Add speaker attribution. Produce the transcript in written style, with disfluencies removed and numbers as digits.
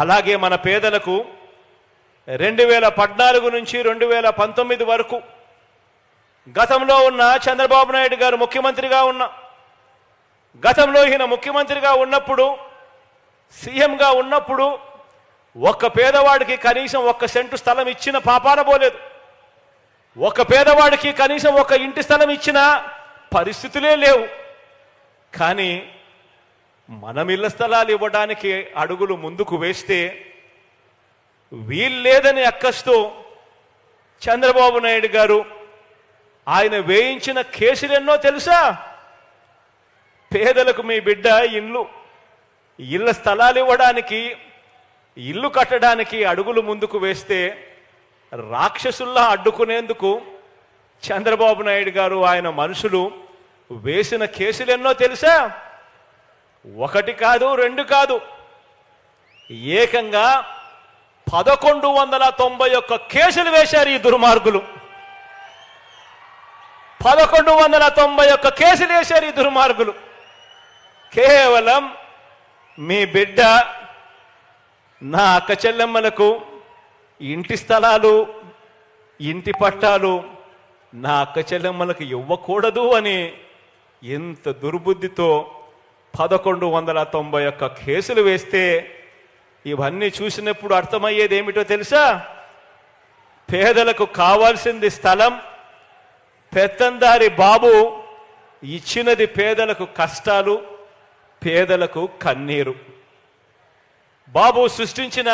Speaker 1: అలాగే మన పేదలకు 2014 నుంచి 2019 వరకు గతంలో ఉన్న చంద్రబాబు నాయుడు గారు ముఖ్యమంత్రిగా ఉన్న గతంలో ఈయన ముఖ్యమంత్రిగా ఉన్నప్పుడు సీఎంగా ఉన్నప్పుడు ఒక్క పేదవాడికి కనీసం 1 సెంటు స్థలం ఇచ్చిన పాపాన పోలేదు. ఒక పేదవాడికి కనీసం 1 ఇంటి స్థలం ఇచ్చిన పరిస్థితులే లేవు. కానీ మనం ఇళ్ల స్థలాలు ఇవ్వడానికి అడుగులు ముందుకు వేస్తే వీల్లేదని అక్కస్తూ చంద్రబాబు నాయుడు గారు ఆయన వేయించిన కేసులు ఎన్నో తెలుసా? పేదలకు మీ బిడ్డ ఇళ్ల స్థలాలు ఇవ్వడానికి ఇల్లు కట్టడానికి అడుగులు ముందుకు వేస్తే రాక్షసుల్లా అడ్డుకునేందుకు చంద్రబాబు నాయుడు గారు ఆయన మనుషులు వేసిన కేసులు ఎన్నో తెలుసా? 1 కాదు 2 కాదు, ఏకంగా 1191 కేసులు వేశారు ఈ దుర్మార్గులు. 1191 కేసులు వేశారు ఈ దుర్మార్గులు. కేవలం మీ బిడ్డ నా అక్క చెల్లెమ్మలకు ఇంటి స్థలాలు ఇంటి పట్టాలు నా అక్క చెల్లెమ్మలకు ఇవ్వకూడదు అని ఎంత దుర్బుద్ధితో 1191 కేసులు వేస్తే ఇవన్నీ చూసినప్పుడు అర్థమయ్యేది ఏమిటో తెలుసా? పేదలకు కావాల్సింది స్థలం, పెత్తందారి బాబు ఇచ్చినది పేదలకు కష్టాలు, పేదలకు కన్నీరు. బాబు సృష్టించిన